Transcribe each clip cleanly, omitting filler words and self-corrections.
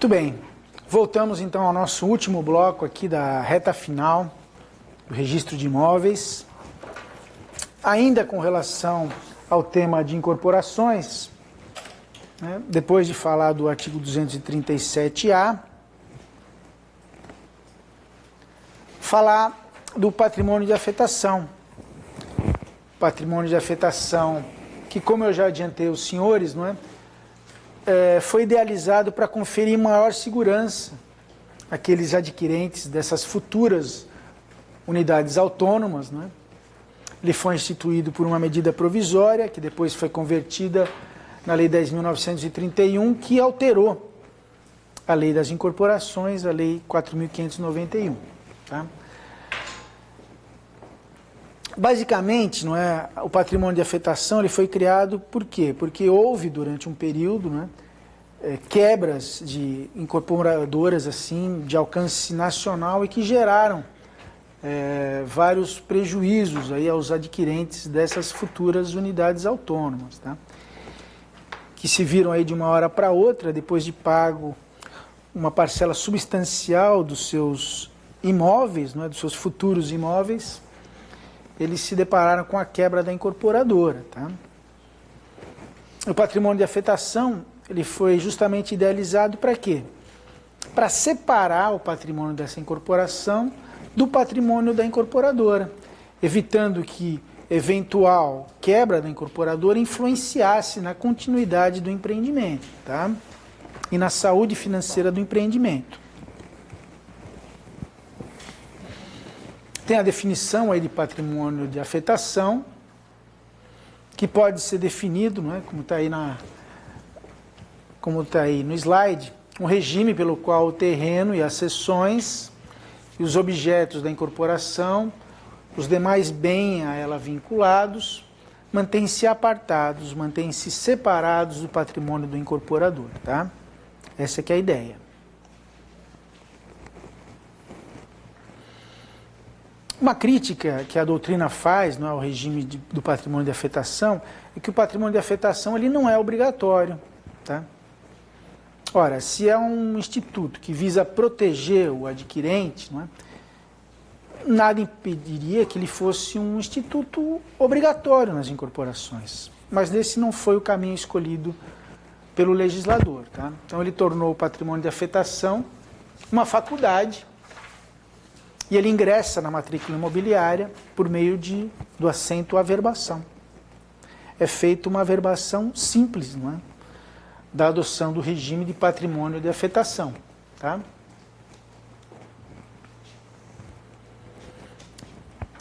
Muito bem, voltamos então ao nosso último bloco aqui da reta final do registro de imóveis. Ainda com relação ao tema de incorporações, né, depois de falar do artigo 237-A, falar do patrimônio de afetação. Patrimônio de afetação que, como eu já adiantei aos senhores, não é? Foi idealizado para conferir maior segurança àqueles adquirentes dessas futuras unidades autônomas, né? Ele foi instituído por uma medida provisória, que depois foi convertida na Lei 10.931, que alterou a Lei das Incorporações, a Lei 4.591. Tá? Basicamente, não é, o patrimônio de afetação ele foi criado por quê? Porque houve durante um período, né, quebras de incorporadoras assim, de alcance nacional e que geraram vários prejuízos aí aos adquirentes dessas futuras unidades autônomas, tá? Que se viram aí de uma hora para outra, depois de pago uma parcela substancial dos seus imóveis, não é, dos seus futuros imóveis, eles se depararam com a quebra da incorporadora. Tá? O patrimônio de afetação ele foi justamente idealizado para quê? Para separar o patrimônio dessa incorporação do patrimônio da incorporadora, evitando que eventual quebra da incorporadora influenciasse na continuidade do empreendimento, tá? E na saúde financeira do empreendimento. Tem a definição aí de patrimônio de afetação, que pode ser definido, não é? Como está aí no slide, um regime pelo qual o terreno e as seções e os objetos da incorporação, os demais bens a ela vinculados, mantêm-se apartados, mantêm-se separados do patrimônio do incorporador. Tá? Essa que é a ideia. Uma crítica que a doutrina faz, não é, ao regime do patrimônio de afetação é que o patrimônio de afetação ele não é obrigatório. Tá? Ora, se é um instituto que visa proteger o adquirente, não é, nada impediria que ele fosse um instituto obrigatório nas incorporações. Mas esse não foi o caminho escolhido pelo legislador. Tá? Então ele tornou o patrimônio de afetação uma faculdade, e ele ingressa na matrícula imobiliária por meio do assento averbação. É feita uma averbação simples, não é? Da adoção do regime de patrimônio de afetação. Tá?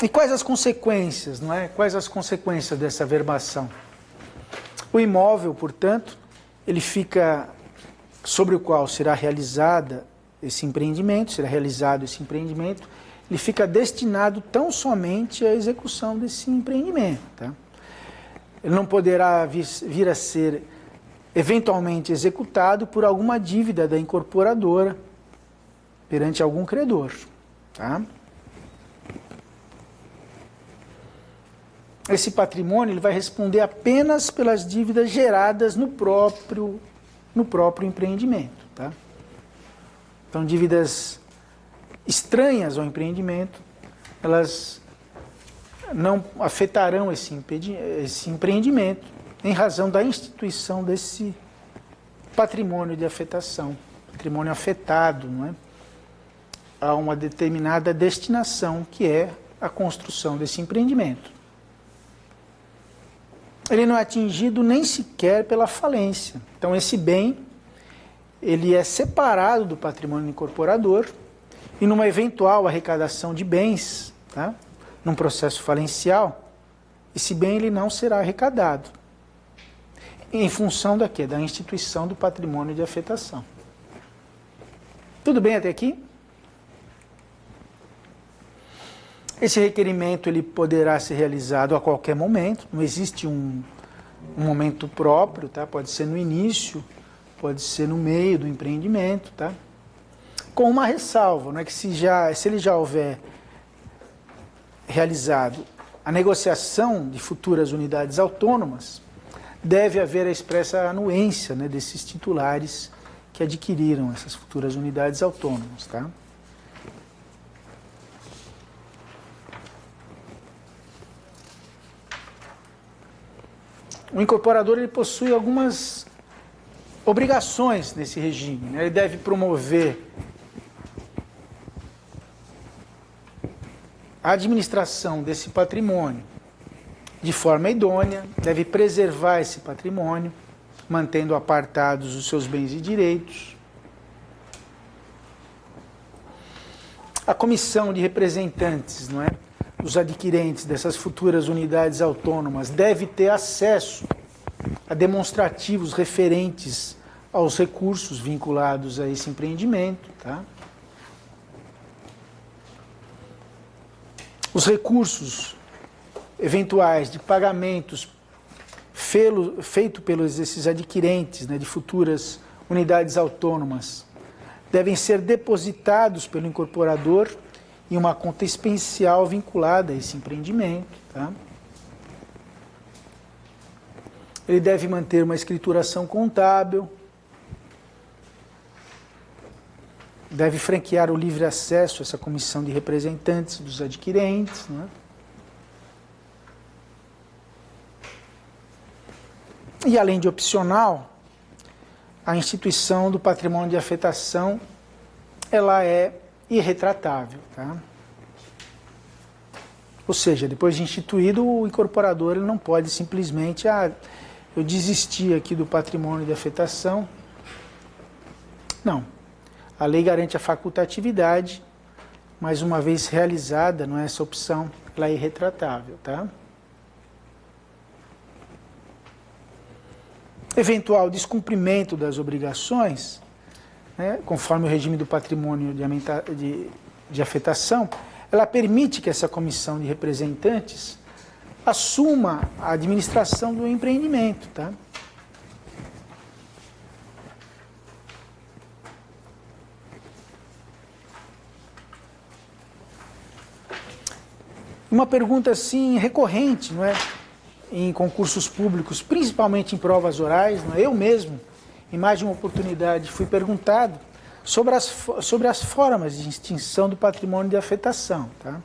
E quais as consequências, não é? Quais as consequências dessa averbação? O imóvel, portanto, ele fica sobre o qual será realizado esse empreendimento, ele fica destinado tão somente à execução desse empreendimento. Tá? Ele não poderá vir a ser eventualmente executado por alguma dívida da incorporadora perante algum credor. Tá? Esse patrimônio ele vai responder apenas pelas dívidas geradas no próprio empreendimento. Tá? Então, dívidas estranhas ao empreendimento, elas não afetarão esse empreendimento em razão da instituição desse patrimônio de afetação, patrimônio afetado, não é? A uma determinada destinação, que é a construção desse empreendimento. Ele não é atingido nem sequer pela falência. Então, esse bem ele é separado do patrimônio incorporador e numa eventual arrecadação de bens, tá? Num processo falencial, esse bem ele não será arrecadado. Em função da quê? Da instituição do patrimônio de afetação. Tudo bem até aqui? Esse requerimento ele poderá ser realizado a qualquer momento, não existe um momento próprio, tá? Pode ser no início, pode ser no meio do empreendimento, tá? Com uma ressalva, não é que se ele já houver realizado a negociação de futuras unidades autônomas, deve haver a expressa anuência, né, desses titulares que adquiriram essas futuras unidades autônomas, tá? O incorporador ele possui algumas obrigações nesse regime, né? Ele deve promover a administração desse patrimônio de forma idônea, deve preservar esse patrimônio, mantendo apartados os seus bens e direitos. A comissão de representantes, não é, dos adquirentes dessas futuras unidades autônomas deve ter acesso a demonstrativos referentes aos recursos vinculados a esse empreendimento, tá? Os recursos eventuais de pagamentos feito pelos esses adquirentes, né, de futuras unidades autônomas devem ser depositados pelo incorporador em uma conta especial vinculada a esse empreendimento, tá? Ele deve manter uma escrituração contábil, deve franquear o livre acesso a essa comissão de representantes dos adquirentes, né? E além de opcional, a instituição do patrimônio de afetação, ela é irretratável, tá? Ou seja, depois de instituído, o incorporador ele não pode simplesmente, eu desisti aqui do patrimônio de afetação. Não. A lei garante a facultatividade, mas uma vez realizada, não é essa opção, ela é irretratável, tá? Eventual descumprimento das obrigações, né, conforme o regime do patrimônio de afetação, ela permite que essa comissão de representantes assuma a administração do empreendimento, tá? Uma pergunta assim recorrente, não é, em concursos públicos, principalmente em provas orais, não é? Eu mesmo, em mais de uma oportunidade, fui perguntado sobre as formas de extinção do patrimônio de afetação, tá?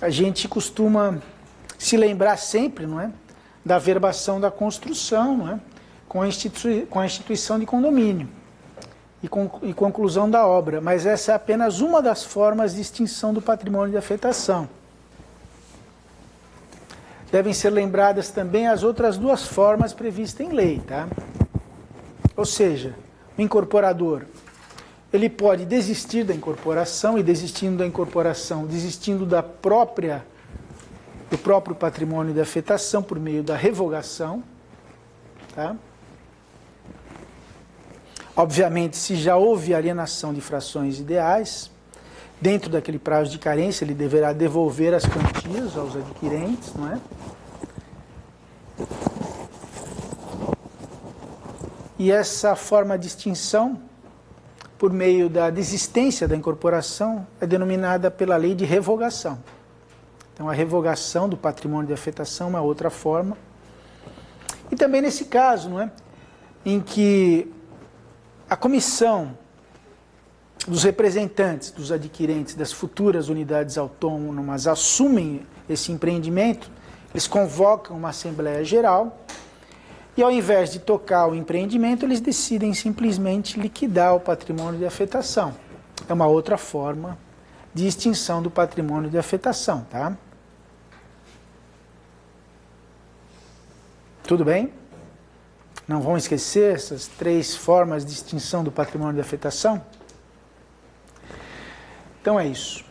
A gente costuma se lembrar sempre, não é, da averbação da construção, não é, com a instituição de condomínio e conclusão da obra, mas essa é apenas uma das formas de extinção do patrimônio de afetação. Devem ser lembradas também as outras duas formas previstas em lei, tá? Ou seja, o incorporador, ele pode desistir da incorporação e, desistindo da incorporação, desistindo do próprio patrimônio de afetação por meio da revogação, tá? Obviamente, se já houve alienação de frações ideais, dentro daquele prazo de carência, ele deverá devolver as quantias aos adquirentes, não é? E essa forma de extinção, por meio da desistência da incorporação, é denominada pela lei de revogação. Então, a revogação do patrimônio de afetação é uma outra forma. E também nesse caso, não é, em que a comissão dos representantes dos adquirentes das futuras unidades autônomas assumem esse empreendimento, eles convocam uma Assembleia Geral e, ao invés de tocar o empreendimento, eles decidem simplesmente liquidar o patrimônio de afetação. É uma outra forma de extinção do patrimônio de afetação, tá? Tudo bem? Não vão esquecer essas três formas de extinção do patrimônio de afetação? Então é isso.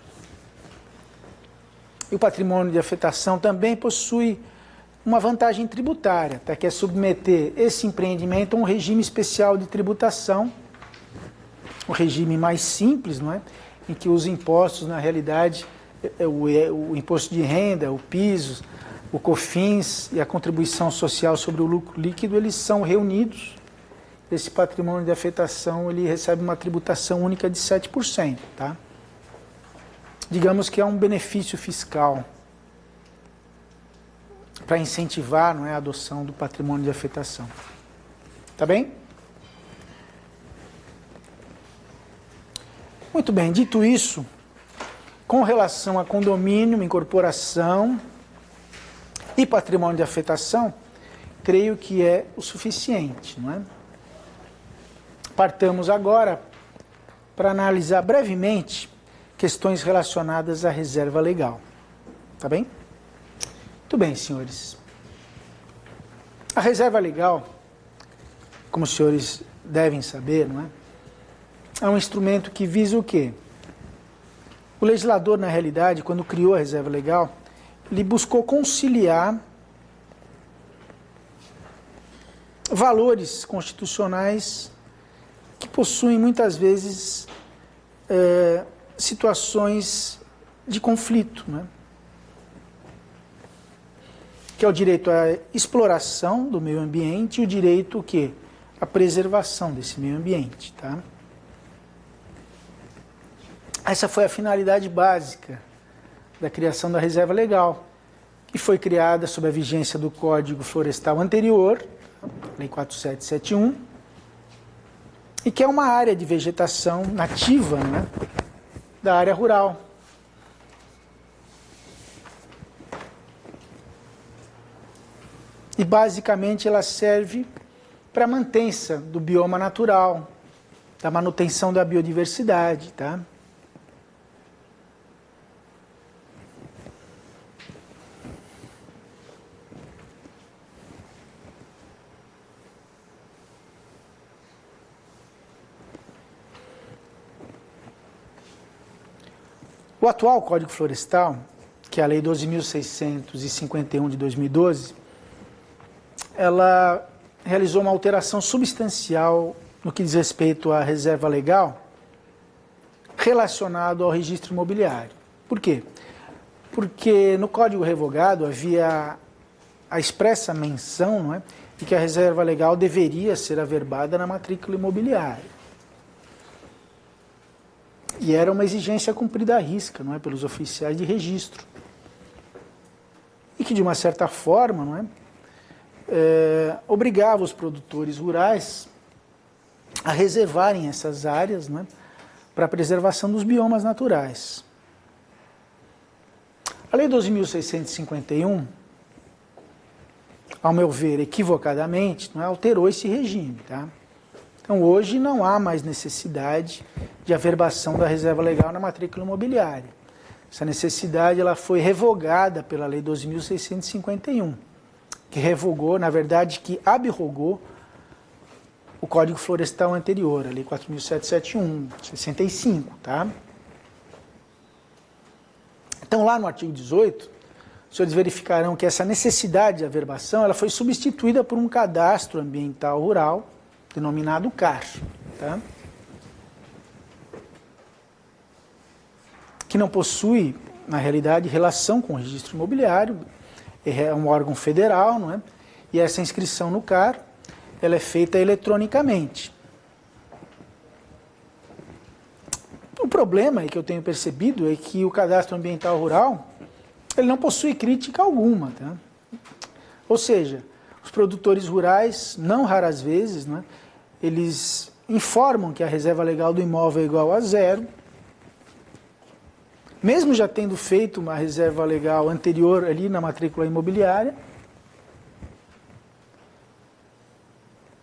E o patrimônio de afetação também possui uma vantagem tributária, tá? Que é submeter esse empreendimento a um regime especial de tributação, um regime mais simples, não é? Em que os impostos, na realidade, o imposto de renda, o PIS, o COFINS e a contribuição social sobre o lucro líquido, eles são reunidos. Esse patrimônio de afetação, ele recebe uma tributação única de 7%, tá? Digamos que é um benefício fiscal para incentivar, não é, a adoção do patrimônio de afetação. Tá bem? Muito bem, dito isso, com relação a condomínio, incorporação e patrimônio de afetação, creio que é o suficiente, não é? Partamos agora para analisar brevemente questões relacionadas à reserva legal. Tá bem? Muito bem, senhores. A reserva legal, como os senhores devem saber, não é? É um instrumento que visa o quê? O legislador, na realidade, quando criou a reserva legal, ele buscou conciliar valores constitucionais que possuem muitas vezes situações de conflito, né? Que é o direito à exploração do meio ambiente e o direito o quê? À preservação desse meio ambiente, tá? Essa foi a finalidade básica da criação da reserva legal, que foi criada sob a vigência do Código Florestal anterior, Lei 4771, e que é uma área de vegetação nativa, né, da área rural. E basicamente ela serve para a manutenção do bioma natural, da manutenção da biodiversidade, tá? O atual Código Florestal, que é a Lei 12.651 de 2012, ela realizou uma alteração substancial no que diz respeito à reserva legal relacionado ao registro imobiliário. Por quê? Porque no Código revogado havia a expressa menção, não é, de que a reserva legal deveria ser averbada na matrícula imobiliária. E era uma exigência cumprida à risca, não é, pelos oficiais de registro. E que, de uma certa forma, não é, obrigava os produtores rurais a reservarem essas áreas, não é, para a preservação dos biomas naturais. A Lei 12.651, ao meu ver, equivocadamente, não é, alterou esse regime, tá? Então, hoje não há mais necessidade de averbação da reserva legal na matrícula imobiliária. Essa necessidade ela foi revogada pela Lei 12.651, que revogou, na verdade, que abrogou o Código Florestal anterior, a Lei 4.771, 65, tá? Então, lá no artigo 18, os senhores verificarão que essa necessidade de averbação ela foi substituída por um cadastro ambiental rural, denominado CAR, tá? Que não possui, na realidade, relação com o registro imobiliário, é um órgão federal, não é? E essa inscrição no CAR, ela é feita eletronicamente. O problema que eu tenho percebido é que o cadastro ambiental rural, ele não possui crítica alguma, tá? Ou seja, os produtores rurais, não raras vezes, né, eles informam que a reserva legal do imóvel é igual a zero, mesmo já tendo feito uma reserva legal anterior ali na matrícula imobiliária,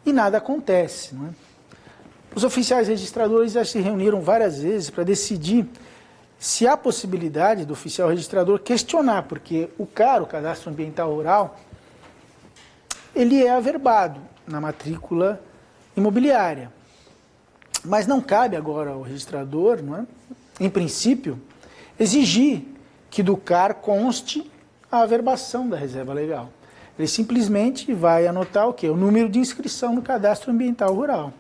e nada acontece, não é? Os oficiais registradores já se reuniram várias vezes para decidir se há possibilidade do oficial registrador questionar, porque o CAR, o Cadastro Ambiental Rural, ele é averbado na matrícula imobiliária. Mas não cabe agora ao registrador, não é, em princípio, exigir que do CAR conste a averbação da reserva legal. Ele simplesmente vai anotar o quê? O número de inscrição no Cadastro Ambiental Rural.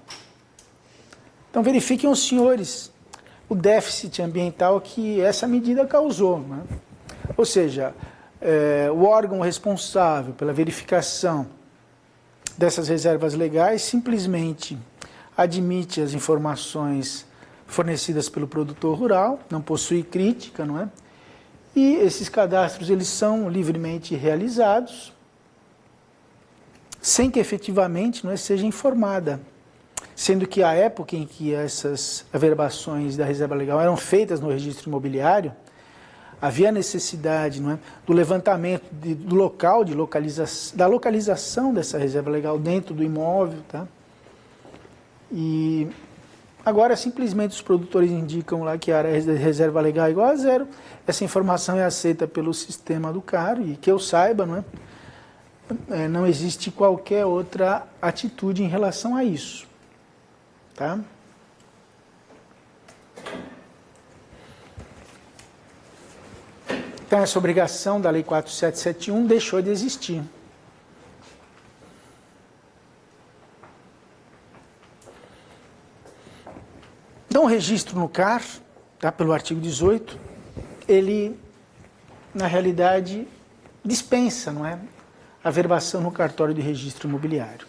Então verifiquem os senhores o déficit ambiental que essa medida causou, né? Ou seja, o órgão responsável pela verificação dessas reservas legais simplesmente admite as informações fornecidas pelo produtor rural, não possui crítica, não é? E esses cadastros eles são livremente realizados, sem que efetivamente não é, seja informada. Sendo que a época em que essas averbações da reserva legal eram feitas no registro imobiliário, havia necessidade, não é, do levantamento do local, da localização dessa reserva legal dentro do imóvel. Tá? E agora simplesmente os produtores indicam lá que a área de reserva legal é igual a zero. Essa informação é aceita pelo sistema do CAR e que eu saiba, não é? Não existe qualquer outra atitude em relação a isso. Tá? Então, essa obrigação da Lei 4771 deixou de existir. Então, o registro no CAR, tá, pelo artigo 18, ele, na realidade, dispensa, não é, a averbação no cartório de registro imobiliário.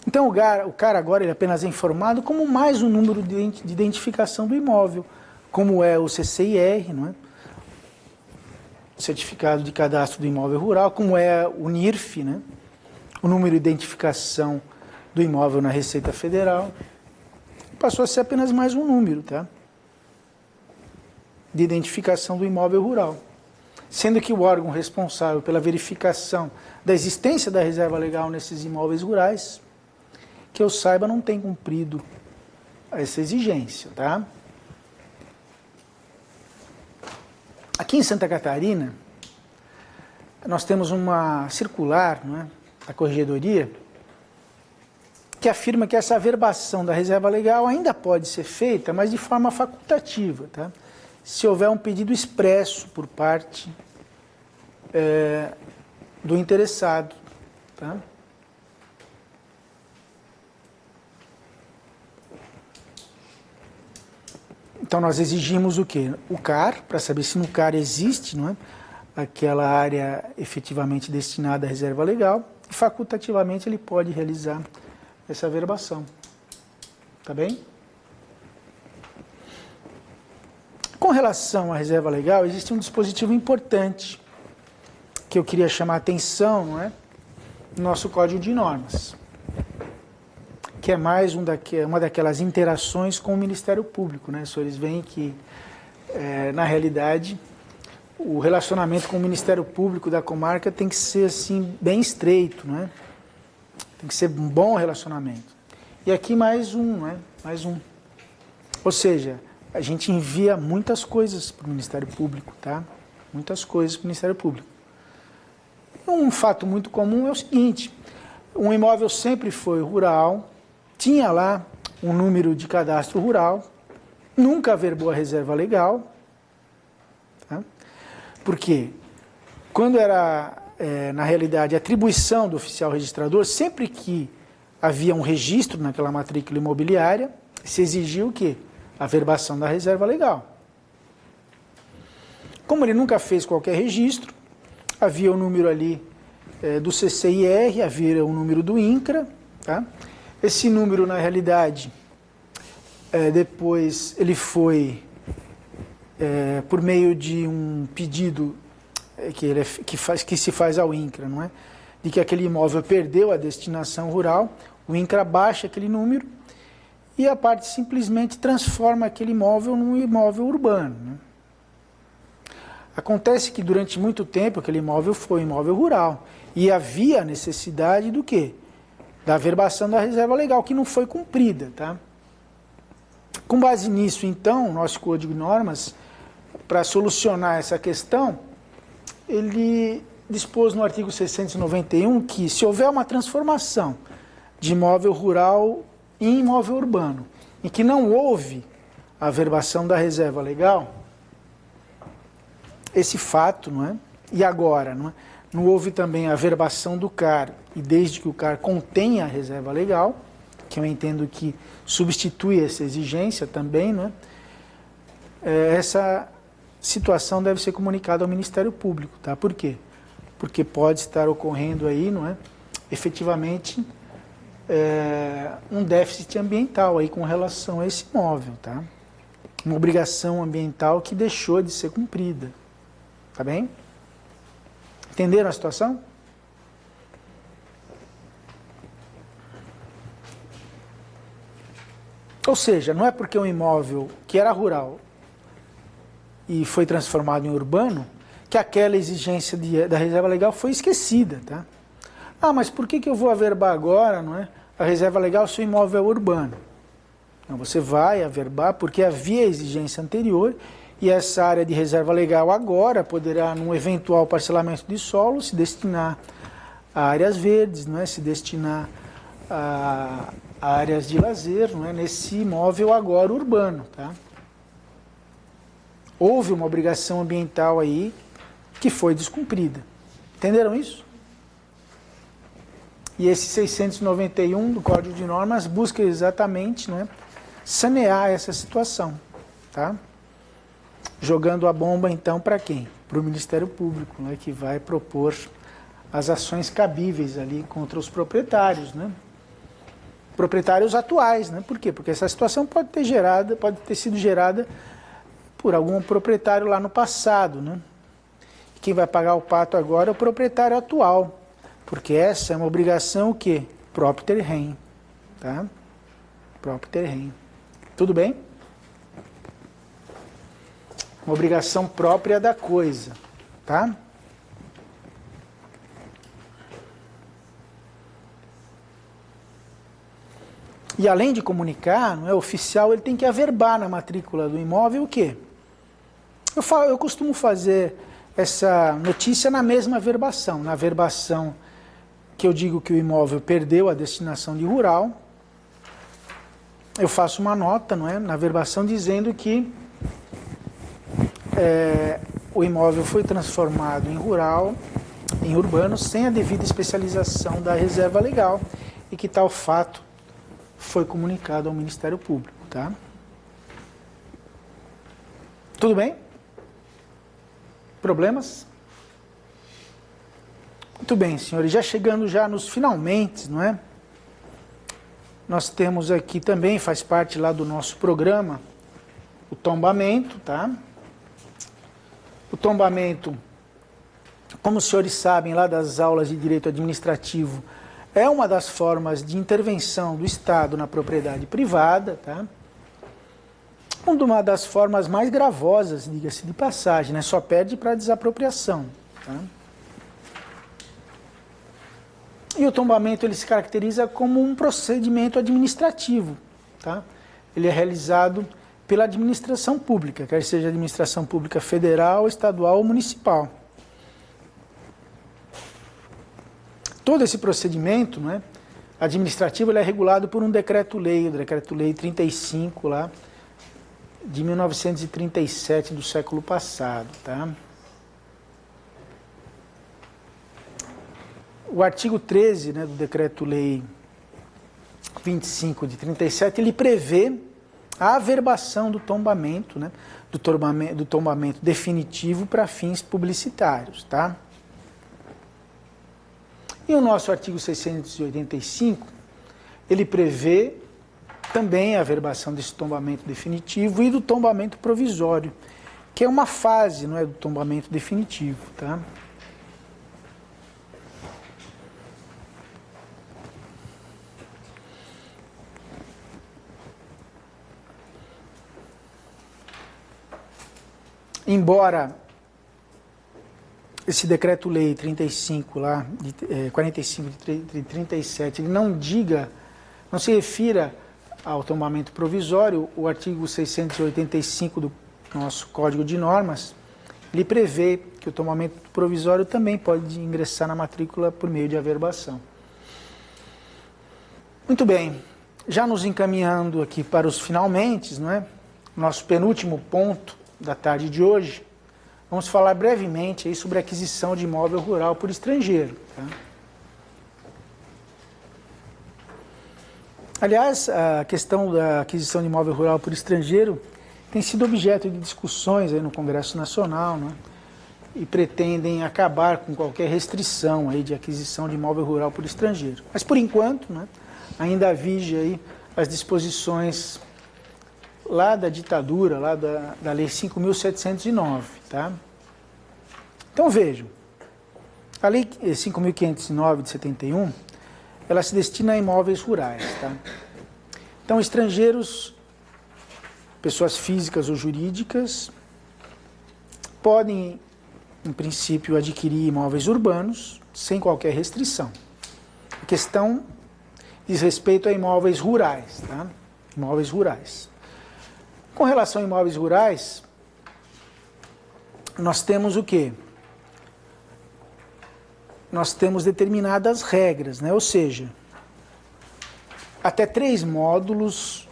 Então, o CAR agora ele apenas é informado como mais um número de identificação do imóvel, como é o CCIR, não é? O Certificado de Cadastro do Imóvel Rural, como é o NIRF, né? O número de identificação do imóvel na Receita Federal. Passou a ser apenas mais um número, tá? De identificação do imóvel rural. Sendo que o órgão responsável pela verificação da existência da reserva legal nesses imóveis rurais, que eu saiba, não tem cumprido essa exigência, tá? Aqui em Santa Catarina, nós temos uma circular, não é, da Corregedoria, que afirma que essa averbação da reserva legal ainda pode ser feita, mas de forma facultativa, tá? Se houver um pedido expresso por parte do interessado, tá? Então, nós exigimos o quê? O CAR, para saber se no CAR existe, não é, aquela área efetivamente destinada à reserva legal, e facultativamente ele pode realizar essa averbação. Tá bem? Com relação à reserva legal, existe um dispositivo importante que eu queria chamar a atenção, não é, no nosso Código de Normas, que é mais uma daquelas interações com o Ministério Público, né? Os senhores veem que, na realidade, o relacionamento com o Ministério Público da comarca tem que ser assim, bem estreito, né? Tem que ser um bom relacionamento. E aqui mais um, né? Mais um. Ou seja, a gente envia muitas coisas para o Ministério Público, tá? Muitas coisas para o Ministério Público. Um fato muito comum é o seguinte: um imóvel sempre foi rural, tinha lá um número de cadastro rural, nunca averbou a reserva legal. Tá? Porque quando era, na realidade, atribuição do oficial registrador, sempre que havia um registro naquela matrícula imobiliária, se exigia o quê? A averbação da reserva legal. Como ele nunca fez qualquer registro, havia o número ali do CCIR, havia o número do INCRA, tá? Esse número, na realidade, depois ele foi, por meio de um pedido que se faz ao INCRA, não é? De que aquele imóvel perdeu a destinação rural, o INCRA baixa aquele número e a parte simplesmente transforma aquele imóvel num imóvel urbano, né? Acontece que durante muito tempo aquele imóvel foi imóvel rural e havia a necessidade do quê? Da averbação da reserva legal, que não foi cumprida, tá? Com base nisso, então, o nosso Código de Normas, para solucionar essa questão, ele dispôs no artigo 691 que, se houver uma transformação de imóvel rural em imóvel urbano, em que não houve a averbação da reserva legal, esse fato, não é? E agora, não é? Não houve também a averbação do CAR, e desde que o CAR contenha a reserva legal, que eu entendo que substitui essa exigência também, né? Essa situação deve ser comunicada ao Ministério Público, tá? Por quê? Porque pode estar ocorrendo aí, não é? Efetivamente, um déficit ambiental aí com relação a esse imóvel, tá? Uma obrigação ambiental que deixou de ser cumprida, tá bem? Entenderam a situação? Ou seja, não é porque um imóvel que era rural e foi transformado em urbano que aquela exigência da reserva legal foi esquecida, tá? Ah, mas por que eu vou averbar agora, não é? A reserva legal se o imóvel é urbano? Não, você vai averbar porque havia exigência anterior e essa área de reserva legal agora poderá, num eventual parcelamento de solo, se destinar a áreas verdes, não é? Se destinar a áreas de lazer, não é? Nesse imóvel agora urbano, tá? Houve uma obrigação ambiental aí que foi descumprida. Entenderam isso? E esse 691 do Código de Normas busca exatamente, não é, sanear essa situação, tá? Jogando a bomba então para quem? Para o Ministério Público, né, que vai propor as ações cabíveis ali contra os proprietários, né? Proprietários atuais, né? Por quê? Porque essa situação pode ter sido gerada por algum proprietário lá no passado, né? Quem vai pagar o pato agora é o proprietário atual, porque essa é uma obrigação o quê? Propter rem, tá? Propter rem. Tudo bem? Uma obrigação própria da coisa, tá? E além de comunicar, não é oficial, ele tem que averbar na matrícula do imóvel o quê? Eu costumo fazer essa notícia na mesma averbação. Na averbação que eu digo que o imóvel perdeu a destinação de rural, eu faço uma nota, não é, na averbação dizendo que o imóvel foi transformado em rural, em urbano, sem a devida especialização da reserva legal e que tal fato foi comunicado ao Ministério Público, tá? Tudo bem? Problemas? Muito bem, senhores, já chegando já nos finalmente, não é? Nós temos aqui também, faz parte lá do nosso programa, o tombamento, tá? O tombamento, como os senhores sabem lá das aulas de direito administrativo, é uma das formas de intervenção do Estado na propriedade privada, tá? Uma das formas mais gravosas, diga-se de passagem, né? Só perde para desapropriação, tá? E o tombamento ele se caracteriza como um procedimento administrativo, tá? Ele é realizado pela administração pública, quer seja administração pública federal, estadual ou municipal. Todo esse procedimento, né, administrativo ele é regulado por um decreto-lei, o decreto-lei 35 lá, de 1937 do século passado, tá? O artigo 13, né, do decreto-lei 25 de 37, ele prevê a averbação do tombamento, né, do tombamento definitivo para fins publicitários, tá? E o nosso artigo 685, ele prevê também a averbação desse tombamento definitivo e do tombamento provisório, que é uma fase, não é, do tombamento definitivo, tá? Embora esse decreto-lei 35 lá, 45 de 37, ele não diga, não se refira ao tombamento provisório, o artigo 685 do nosso Código de Normas, ele prevê que o tombamento provisório também pode ingressar na matrícula por meio de averbação. Muito bem, já nos encaminhando aqui para os finalmente, não é? Nosso penúltimo ponto da tarde de hoje, vamos falar brevemente aí sobre a aquisição de imóvel rural por estrangeiro, tá? Aliás, a questão da aquisição de imóvel rural por estrangeiro tem sido objeto de discussões aí no Congresso Nacional, né? E pretendem acabar com qualquer restrição aí de aquisição de imóvel rural por estrangeiro. Mas, por enquanto, né, ainda vige aí as disposições lá da ditadura, lá da Lei 5.709, tá? Então, vejam, A Lei 5.509 de 71, ela se destina a imóveis rurais, tá? Então, estrangeiros, pessoas físicas ou jurídicas, podem, em princípio, adquirir imóveis urbanos sem qualquer restrição. A questão diz respeito a imóveis rurais, tá? Imóveis rurais. Com relação a imóveis rurais, nós temos o quê? Nós temos determinadas regras, né? Ou seja, até 3 módulos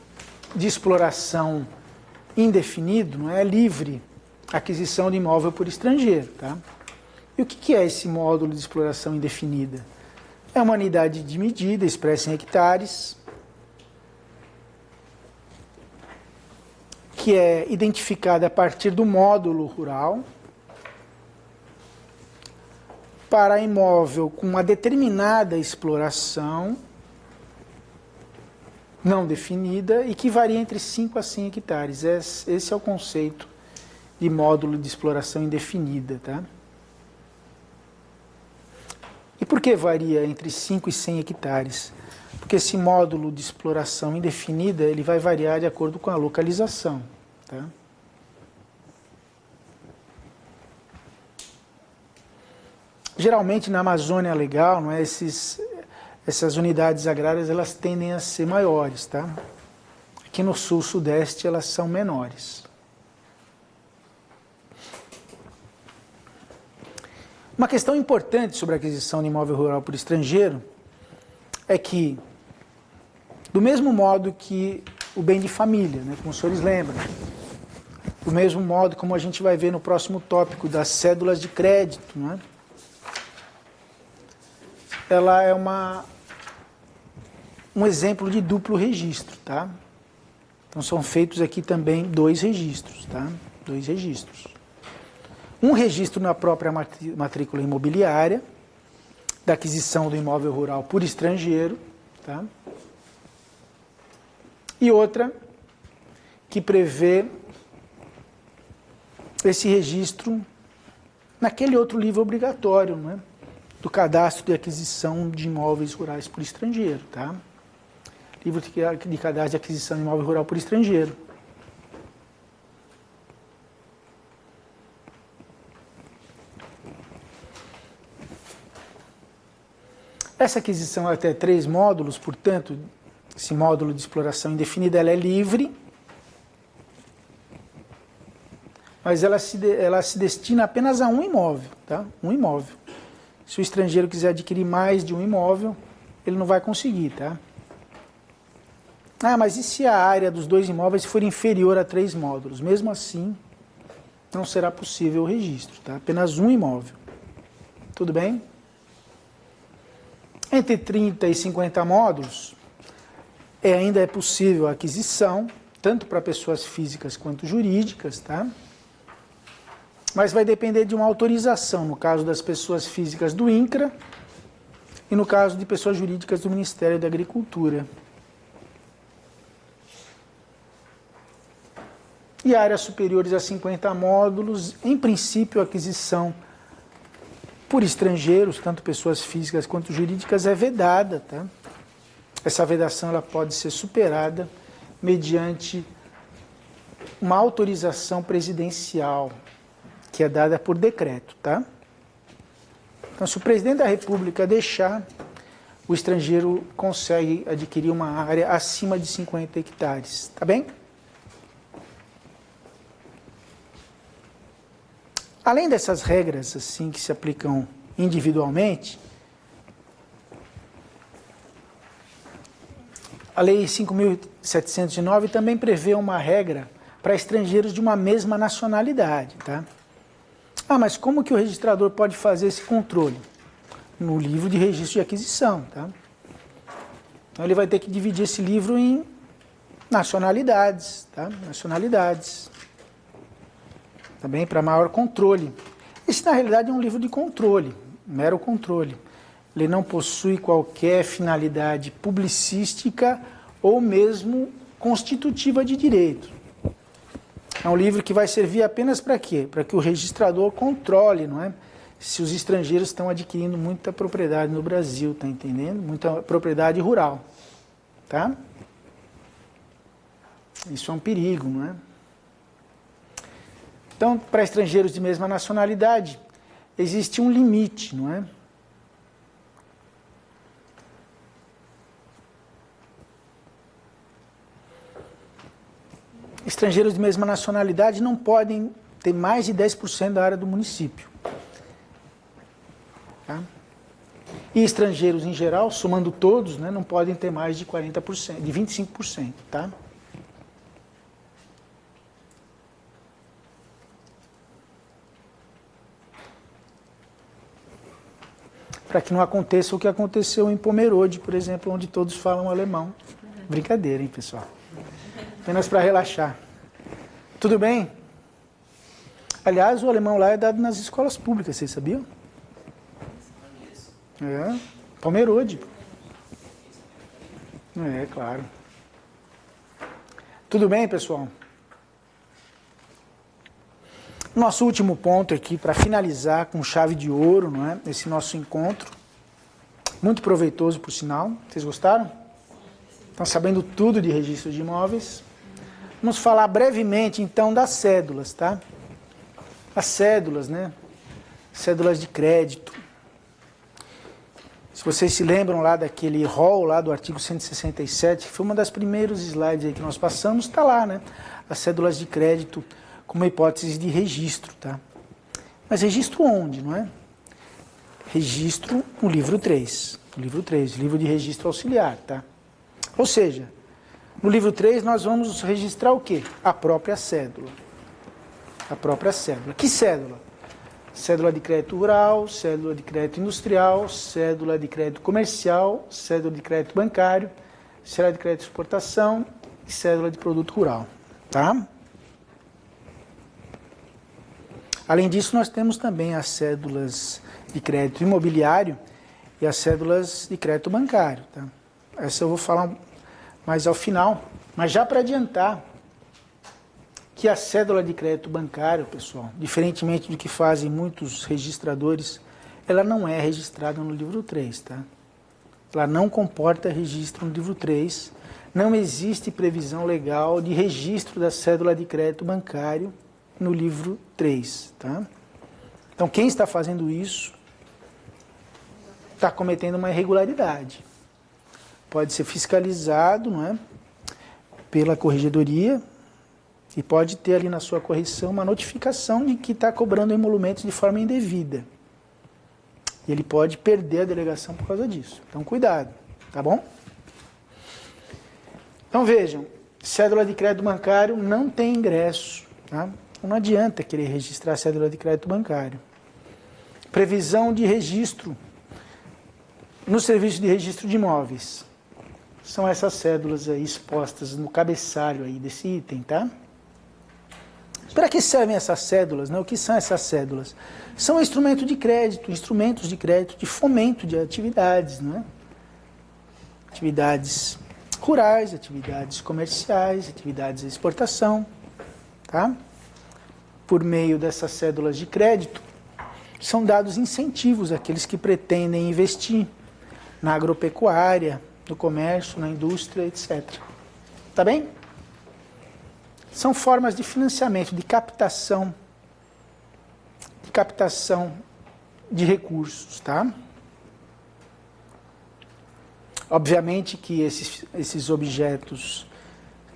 de exploração indefinido, não é livre aquisição de imóvel por estrangeiro, tá? E o que é esse módulo de exploração indefinida? É uma unidade de medida expressa em hectares, que é identificada a partir do módulo rural, para imóvel com uma determinada exploração não definida e que varia entre 5 a 100 hectares. Esse é o conceito de módulo de exploração indefinida, tá? E por que varia entre 5 e 100 hectares? Porque esse módulo de exploração indefinida ele vai variar de acordo com a localização, tá? Geralmente na Amazônia Legal, não é, essas unidades agrárias elas tendem a ser maiores, tá? Aqui no sul-sudeste elas são menores. Uma questão importante sobre a aquisição de imóvel rural por estrangeiro é que, do mesmo modo que o bem de família, né, como os senhores lembram, do mesmo modo como a gente vai ver no próximo tópico das cédulas de crédito, não é? Ela é um exemplo de duplo registro, tá? Então são feitos aqui também 2 registros, tá? 2 registros. Um registro na própria matrícula imobiliária, da aquisição do imóvel rural por estrangeiro, tá? E outra que prevê esse registro naquele outro livro obrigatório, não é? Do cadastro de aquisição de imóveis rurais por estrangeiro, tá? Livro de cadastro de aquisição de imóvel rural por estrangeiro. Essa aquisição até 3 módulos, portanto, esse módulo de exploração indefinida, ela é livre, mas ela se destina apenas a um imóvel, tá? Um imóvel. Se o estrangeiro quiser adquirir mais de um imóvel, ele não vai conseguir, tá? Ah, mas e se a área dos 2 imóveis for inferior a 3 módulos? Mesmo assim, não será possível o registro, tá? Apenas um imóvel. Tudo bem? Entre 30 e 50 módulos, ainda é possível a aquisição, tanto para pessoas físicas quanto jurídicas, tá? Mas vai depender de uma autorização, no caso das pessoas físicas do INCRA e no caso de pessoas jurídicas do Ministério da Agricultura. E áreas superiores a 50 módulos, em princípio, a aquisição por estrangeiros, tanto pessoas físicas quanto jurídicas, é vedada, tá? Essa vedação ela pode ser superada mediante uma autorização presidencial, que é dada por decreto, tá? Então, se o presidente da República deixar, o estrangeiro consegue adquirir uma área acima de 50 hectares, tá bem? Além dessas regras, assim, que se aplicam individualmente, a Lei 5.709 também prevê uma regra para estrangeiros de uma mesma nacionalidade, tá? Ah, mas como que o registrador pode fazer esse controle? No livro de registro de aquisição, tá? Então ele vai ter que dividir esse livro em nacionalidades, tá? Nacionalidades. Também para maior controle. Esse, na realidade, é um livro de controle, mero controle. Ele não possui qualquer finalidade publicística ou mesmo constitutiva de direito. É um livro que vai servir apenas para quê? Para que o registrador controle, não é? se os estrangeiros estão adquirindo muita propriedade no Brasil, tá entendendo? Muita propriedade rural, tá? Isso é um perigo, não é? Então, para estrangeiros de mesma nacionalidade, existe um limite, não é? Estrangeiros de mesma nacionalidade não podem ter mais de 10% da área do município. Tá? E estrangeiros em geral, somando todos, né, não podem ter mais de 40%, de 25%. Tá? Para que não aconteça o que aconteceu em Pomerode, por exemplo, onde todos falam alemão. Brincadeira, hein, pessoal? Apenas para relaxar. Tudo bem? Aliás, o alemão lá é dado nas escolas públicas, vocês sabiam? É, Pomerode. É, claro. Tudo bem, pessoal? Nosso último ponto aqui, para finalizar com chave de ouro, não é? Esse nosso encontro. Muito proveitoso, por sinal. Vocês gostaram? Estão sabendo tudo de registro de imóveis. Vamos falar brevemente, então, das cédulas, tá? As cédulas, né? Cédulas de crédito. Se vocês se lembram lá daquele rol lá do artigo 167, que foi uma das primeiros slides aí que nós passamos, está lá, né? As cédulas de crédito como hipótese de registro, tá? Mas registro onde, não é? Registro no livro 3. No livro 3, livro de registro auxiliar, tá? Ou seja, no livro 3 nós vamos registrar o quê? A própria cédula. A própria cédula. Que cédula? Cédula de crédito rural, cédula de crédito industrial, cédula de crédito comercial, cédula de crédito bancário, cédula de crédito de exportação e cédula de produto rural. Tá? Além disso, nós temos também as cédulas de crédito imobiliário e as cédulas de crédito bancário. Tá? Essa eu vou falar mais ao final, mas já para adiantar que a cédula de crédito bancário, pessoal, diferentemente do que fazem muitos registradores, ela não é registrada no livro 3, tá? Ela não comporta registro no livro 3, não existe previsão legal de registro da cédula de crédito bancário no livro 3, tá? Então, quem está fazendo isso está cometendo uma irregularidade. Pode ser fiscalizado, não é? Pela corregedoria e pode ter ali na sua correção uma notificação de que está cobrando emolumentos de forma indevida. E ele pode perder a delegação por causa disso. Então, cuidado, tá bom? Então, vejam, cédula de crédito bancário não tem ingresso, tá? Não adianta querer registrar a cédula de crédito bancário. Previsão de registro no serviço de registro de imóveis. São essas cédulas aí expostas no cabeçalho aí desse item, tá? Para que servem essas cédulas, né? O que são essas cédulas? São instrumentos de crédito de fomento de atividades, né? Atividades rurais, atividades comerciais, atividades de exportação, tá? Por meio dessas cédulas de crédito, são dados incentivos àqueles que pretendem investir na agropecuária, no comércio, na indústria, etc. Tá bem? São formas de financiamento, de captação de recursos, tá? Obviamente que esses objetos,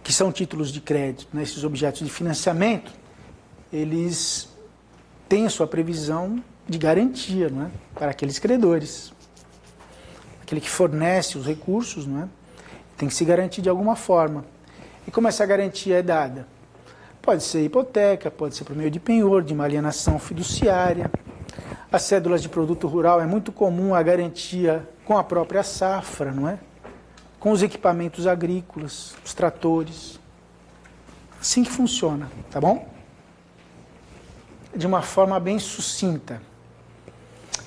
que são títulos de crédito, né, esses objetos de financiamento, eles têm a sua previsão de garantia, não é? Para aqueles credores. Aquele que fornece os recursos, não é? Tem que se garantir de alguma forma. E como essa garantia é dada? Pode ser hipoteca, pode ser por meio de penhor, de uma alienação fiduciária. As cédulas de produto rural é muito comum a garantia com a própria safra, não é? Com os equipamentos agrícolas, os tratores. Assim que funciona, tá bom? De uma forma bem sucinta.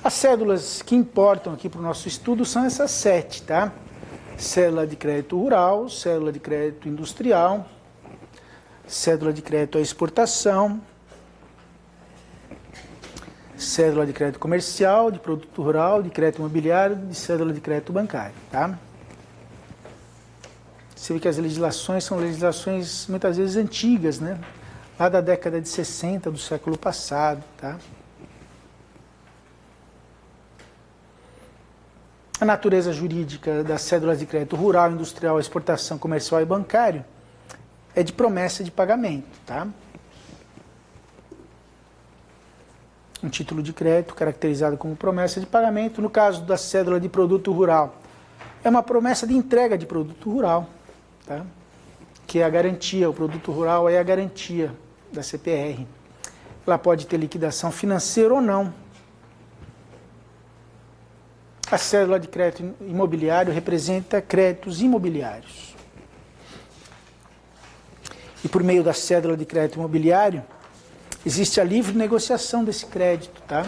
As cédulas que importam aqui para o nosso estudo são essas 7, tá? Cédula de crédito rural, cédula de crédito industrial, cédula de crédito à exportação, cédula de crédito comercial, de produto rural, de crédito imobiliário, de cédula de crédito bancário, tá? Você vê que as legislações são legislações muitas vezes antigas, né? Lá da década de 60 do século passado, tá? A natureza jurídica das cédulas de crédito rural, industrial, exportação, comercial e bancário é de promessa de pagamento, tá? Um título de crédito caracterizado como promessa de pagamento. No caso da cédula de produto rural, é uma promessa de entrega de produto rural, tá? Que é a garantia, o produto rural é a garantia da CPR. Ela pode ter liquidação financeira ou não. A cédula de crédito imobiliário representa créditos imobiliários. E por meio da cédula de crédito imobiliário, existe a livre negociação desse crédito, tá?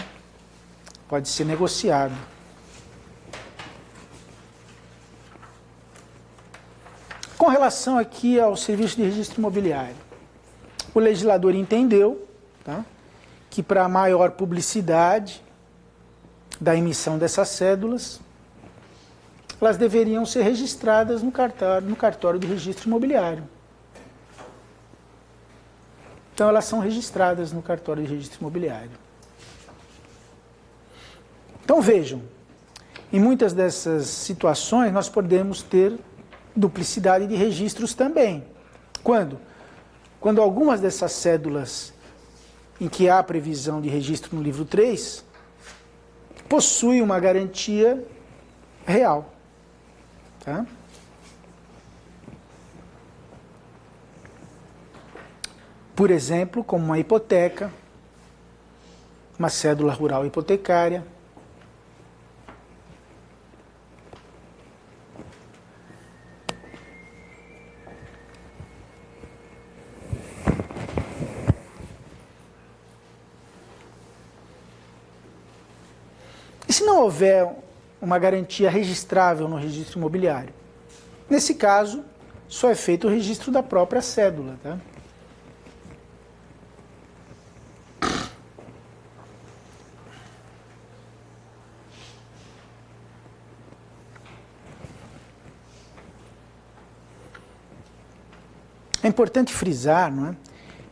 Pode ser negociado. Com relação aqui ao serviço de registro imobiliário, o legislador entendeu, tá, que para maior publicidade da emissão dessas cédulas, elas deveriam ser registradas no cartório do registro imobiliário. Então, elas são registradas no cartório de registro imobiliário. Então, vejam, em muitas dessas situações, nós podemos ter duplicidade de registros também. Quando? Quando algumas dessas cédulas em que há previsão de registro no livro 3, possui uma garantia real. Tá? Por exemplo, como uma hipoteca, uma cédula rural hipotecária. E se não houver uma garantia registrável no registro imobiliário? Nesse caso, só é feito o registro da própria cédula, tá? É importante frisar, não é,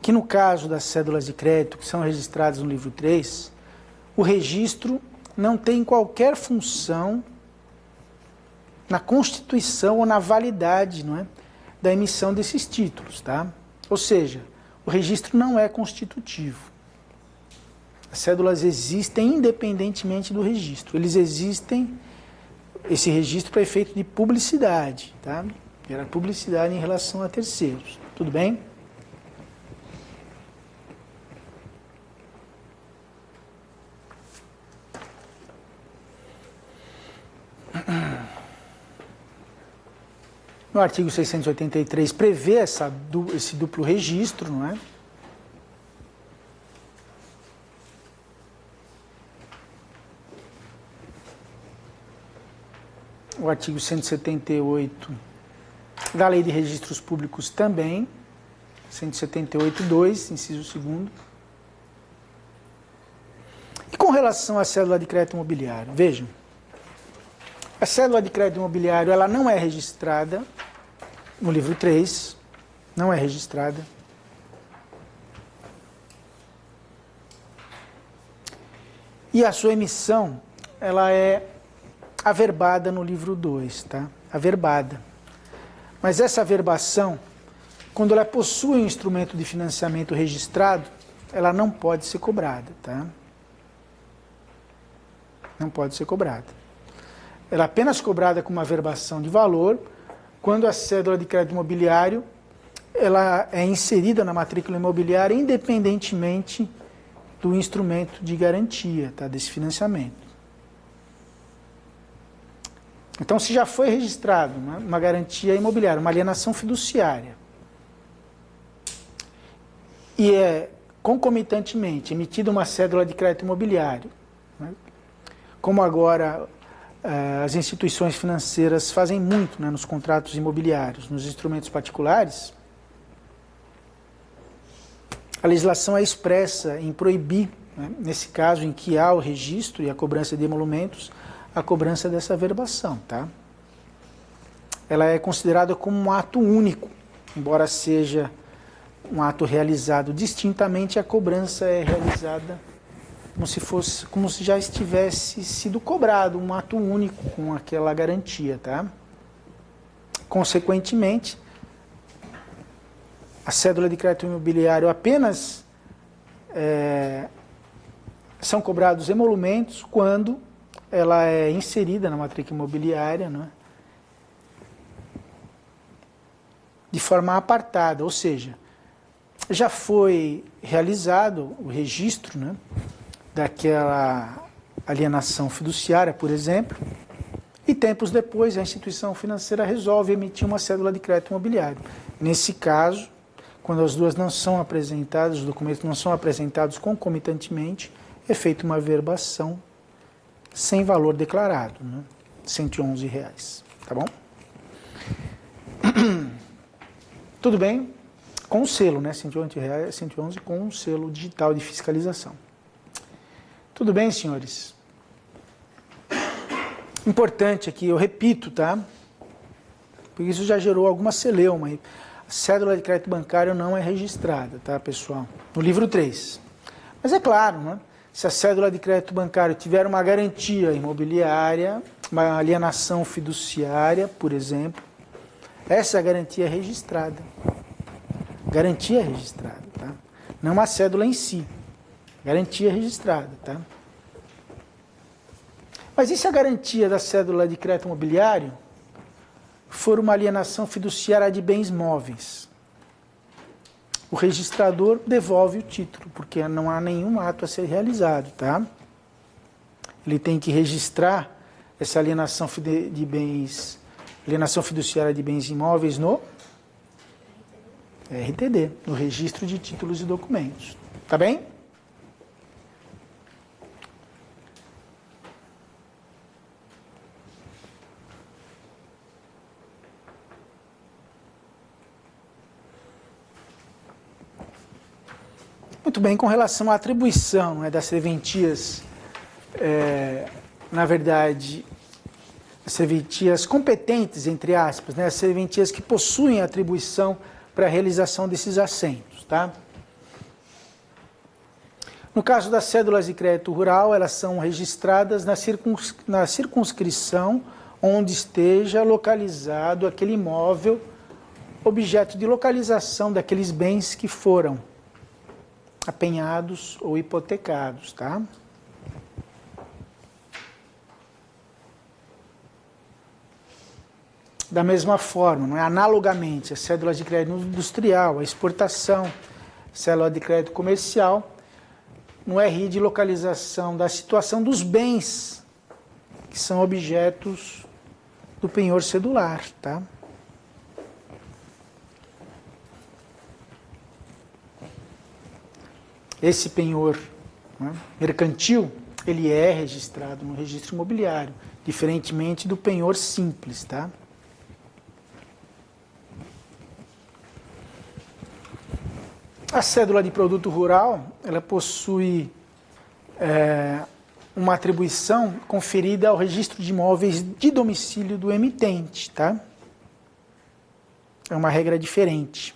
que no caso das cédulas de crédito que são registradas no livro 3, o registro não tem qualquer função na constituição ou na validade, não é, da emissão desses títulos, tá? Ou seja, o registro não é constitutivo. As cédulas existem independentemente do registro. Eles existem, esse registro para efeito de publicidade, tá? Era publicidade em relação a terceiros. Tudo bem? No artigo 683 prevê esse duplo registro, não é? O artigo 178 da Lei de Registros Públicos também, 178.2, inciso 2º. E com relação à cédula de crédito imobiliário, vejam, a cédula de crédito imobiliário ela não é registrada no livro 3, não é registrada. E a sua emissão, ela é averbada no livro 2, tá? Averbada. Mas essa averbação, quando ela possui um instrumento de financiamento registrado, ela não pode ser cobrada, tá? Não pode ser cobrada. Ela é apenas cobrada com uma averbação de valor quando a cédula de crédito imobiliário ela é inserida na matrícula imobiliária independentemente do instrumento de garantia, tá, desse financiamento. Então, se já foi registrado uma garantia imobiliária, uma alienação fiduciária, e é concomitantemente emitida uma cédula de crédito imobiliário, né, como agora as instituições financeiras fazem muito, né, nos contratos imobiliários, nos instrumentos particulares, a legislação é expressa em proibir né, nesse caso em que há o registro e a cobrança de emolumentos, a cobrança dessa averbação, tá? Ela é considerada como um ato único, embora seja um ato realizado distintamente, a cobrança é realizada como se já estivesse sido cobrado, um ato único com aquela garantia, tá? Consequentemente, a cédula de crédito imobiliário apenas são cobrados emolumentos quando ela é inserida na matrícula imobiliária, né, de forma apartada, ou seja, já foi realizado o registro, né, daquela alienação fiduciária, por exemplo, e tempos depois a instituição financeira resolve emitir uma cédula de crédito imobiliário. Nesse caso, quando as duas não são apresentadas, os documentos não são apresentados concomitantemente, é feita uma averbação sem valor declarado, né? R$111, tá bom? Tudo bem? Com o selo, né? R$111, 111 com um selo digital de fiscalização. Tudo bem, senhores? Importante aqui, eu repito, tá? Porque isso já gerou alguma celeuma aí. A cédula de crédito bancário não é registrada, tá, pessoal? No livro 3. Mas é claro, né? Se a cédula de crédito bancário tiver uma garantia imobiliária, uma alienação fiduciária, por exemplo, essa garantia é registrada. Garantia é registrada, tá? Não uma cédula em si. Garantia registrada, tá? Mas e se a garantia da cédula de crédito imobiliário for uma alienação fiduciária de bens móveis? O registrador devolve o título, porque não há nenhum ato a ser realizado, tá? Ele tem que registrar essa alienação de bens, alienação fiduciária de bens imóveis no RTD, no Registro de Títulos e Documentos. Tá bem? Muito bem, com relação à atribuição, né, das serventias, na verdade, as serventias competentes, entre aspas, né, as serventias que possuem atribuição para a realização desses assentos, tá? No caso das cédulas de crédito rural, elas são registradas na circunscrição onde esteja localizado aquele imóvel, objeto de localização daqueles bens que foram apenhados ou hipotecados, tá? Da mesma forma, não é? Analogamente, as cédulas de crédito industrial, a exportação, cédula de crédito comercial, no RI de localização da situação dos bens que são objetos do penhor cedular, tá? Esse penhor, né, mercantil, ele é registrado no registro imobiliário, diferentemente do penhor simples, tá? A cédula de produto rural, ela possui uma atribuição conferida ao registro de imóveis de domicílio do emitente, tá? É uma regra diferente.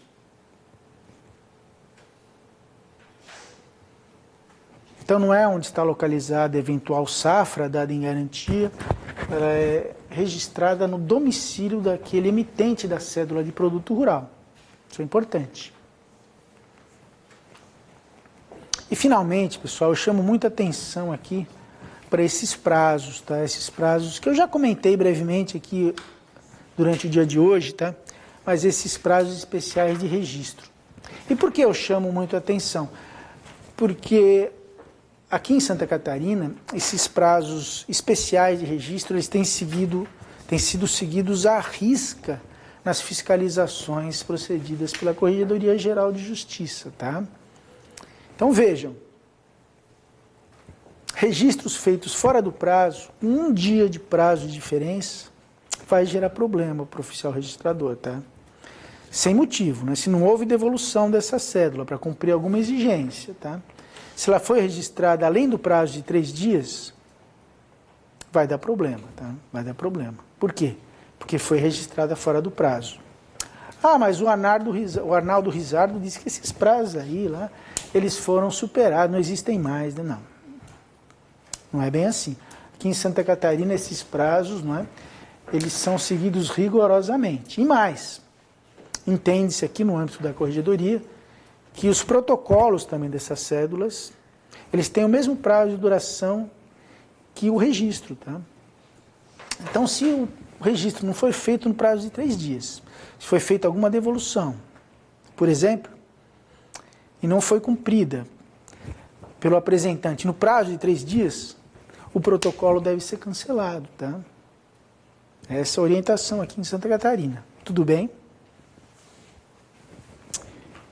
Então, não é onde está localizada a eventual safra dada em garantia, ela é registrada no domicílio daquele emitente da cédula de produto rural. Isso é importante. E, finalmente, pessoal, eu chamo muita atenção aqui para esses prazos, tá? Esses prazos que eu já comentei brevemente aqui durante o dia de hoje, tá? Mas esses prazos especiais de registro. E por que eu chamo muito atenção? Porque aqui em Santa Catarina, esses prazos especiais de registro, eles têm sido seguidos à risca nas fiscalizações procedidas pela Corregedoria Geral de Justiça, tá? Então vejam, registros feitos fora do prazo, um dia de prazo de diferença, vai gerar problema para o oficial registrador, tá? Sem motivo, né? Se não houve devolução dessa cédula para cumprir alguma exigência, tá? se ela foi registrada além do prazo de 3 dias, vai dar problema, tá? Vai dar problema. Por quê? Porque foi registrada fora do prazo. Ah, mas o Arnaldo Rizardo disse que esses prazos aí, lá, eles foram superados, não existem mais. Não, não é bem assim. Aqui em Santa Catarina, esses prazos, não é, eles são seguidos rigorosamente. E mais, entende-se aqui no âmbito da corregedoria, que os protocolos também dessas cédulas, eles têm o mesmo prazo de duração que o registro, tá? Então, se o registro não foi feito no prazo de 3 dias, se foi feita alguma devolução, por exemplo, e não foi cumprida pelo apresentante no prazo de 3 dias, o protocolo deve ser cancelado, tá? Essa é a orientação aqui em Santa Catarina. Tudo bem?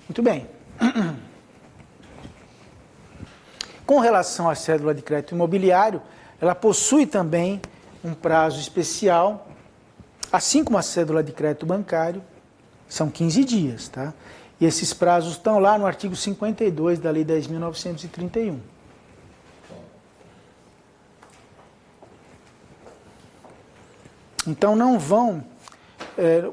Muito bem. Com relação à cédula de crédito imobiliário, ela possui também um prazo especial, assim como a cédula de crédito bancário, são 15 dias, tá? E esses prazos estão lá no artigo 52 da Lei 10.931. Então não vão,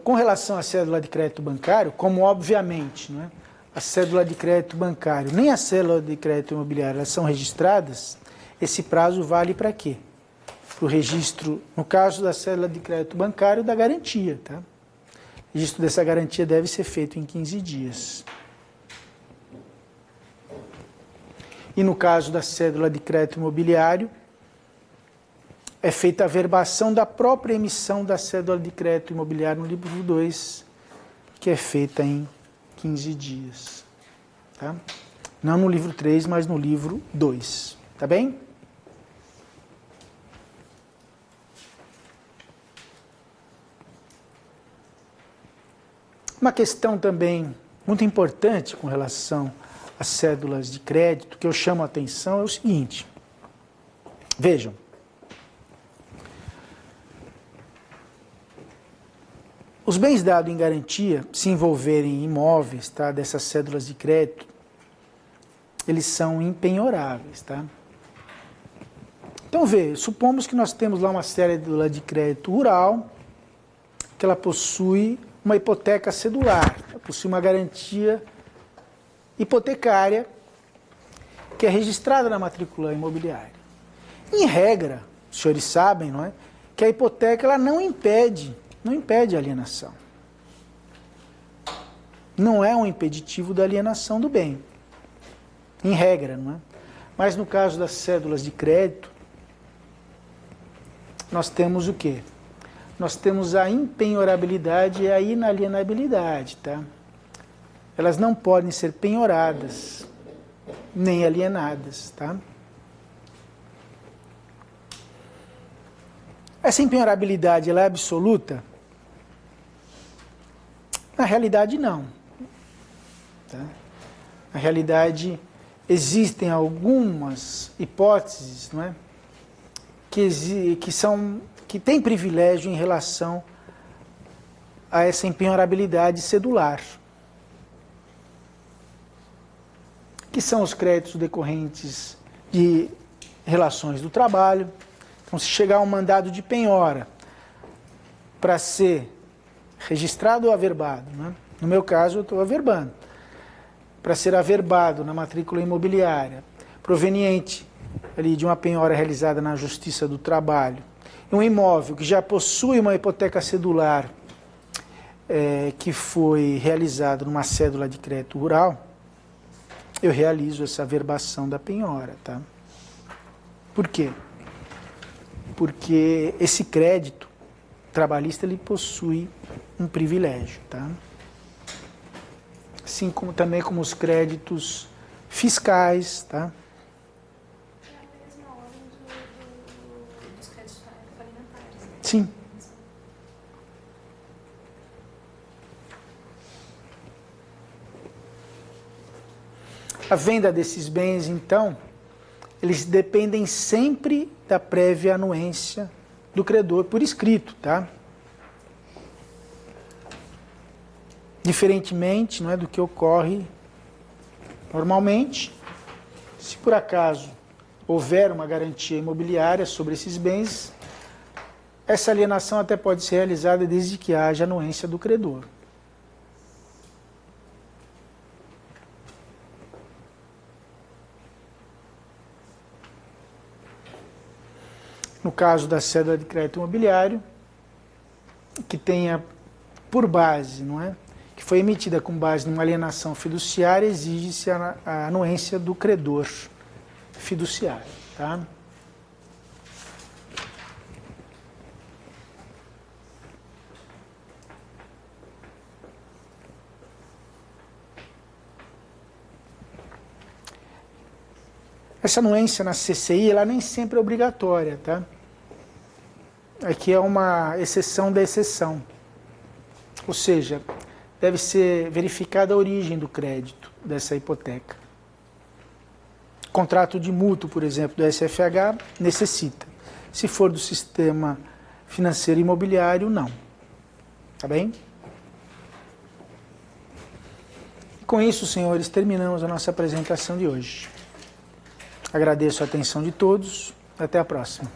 com relação à cédula de crédito bancário, como obviamente, não é? A cédula de crédito bancário nem a cédula de crédito imobiliário elas são registradas, esse prazo vale para quê? Para o registro, no caso da cédula de crédito bancário, da garantia, tá? O registro dessa garantia deve ser feito em 15 dias. E no caso da cédula de crédito imobiliário, é feita a verbação da própria emissão da cédula de crédito imobiliário no livro 2, que é feita em 15 dias. Tá? Não no livro 3, mas no livro 2. Tá bem? Uma questão também muito importante com relação às cédulas de crédito, que eu chamo a atenção, é o seguinte. Vejam. Os bens dados em garantia, se envolverem em imóveis, tá, dessas cédulas de crédito, eles são impenhoráveis, tá? Então, supomos que nós temos lá uma cédula de crédito rural, que ela possui uma hipoteca cedular, ela possui uma garantia hipotecária que é registrada na matrícula imobiliária. Em regra, os senhores sabem, não é, que a hipoteca ela não impede a alienação. Não é um impeditivo da alienação do bem. Em regra, não é? Mas no caso das cédulas de crédito, nós temos o quê? Nós temos a impenhorabilidade e a inalienabilidade, tá? Elas não podem ser penhoradas, nem alienadas, tá? Essa impenhorabilidade, ela é absoluta? Na realidade, não. Tá? Na realidade, existem algumas hipóteses, não é? que têm privilégio em relação a essa impenhorabilidade cedular, que são os créditos decorrentes de relações do trabalho. Então, se chegar um mandado de penhora para ser registrado ou averbado, né? No meu caso, eu estou averbando, para ser averbado na matrícula imobiliária, proveniente ali de uma penhora realizada na Justiça do Trabalho, um imóvel que já possui uma hipoteca cedular que foi realizado numa cédula de crédito rural, eu realizo essa averbação da penhora, tá? Por quê? Porque esse crédito trabalhista ele possui um privilégio, tá? Assim como também como os créditos fiscais, tá? É a mesma ordem dos créditos falimentares, né? Sim. A venda desses bens, então, eles dependem sempre da prévia anuência do credor por escrito, tá? Diferentemente, não é, do que ocorre normalmente, Se por acaso houver uma garantia imobiliária sobre esses bens, essa alienação até pode ser realizada desde que haja anuência do credor. No caso da cédula de crédito imobiliário, que tenha por base, não é? Que foi emitida com base numa alienação fiduciária, exige-se a anuência do credor fiduciário, tá? Essa anuência na CCI, ela nem sempre é obrigatória, tá? Aqui é uma exceção da exceção. Ou seja, deve ser verificada a origem do crédito dessa hipoteca. Contrato de mútuo, por exemplo, do SFH, necessita. Se for do sistema financeiro imobiliário, não. Tá bem? E com isso, senhores, terminamos a nossa apresentação de hoje. Agradeço a atenção de todos. Até a próxima.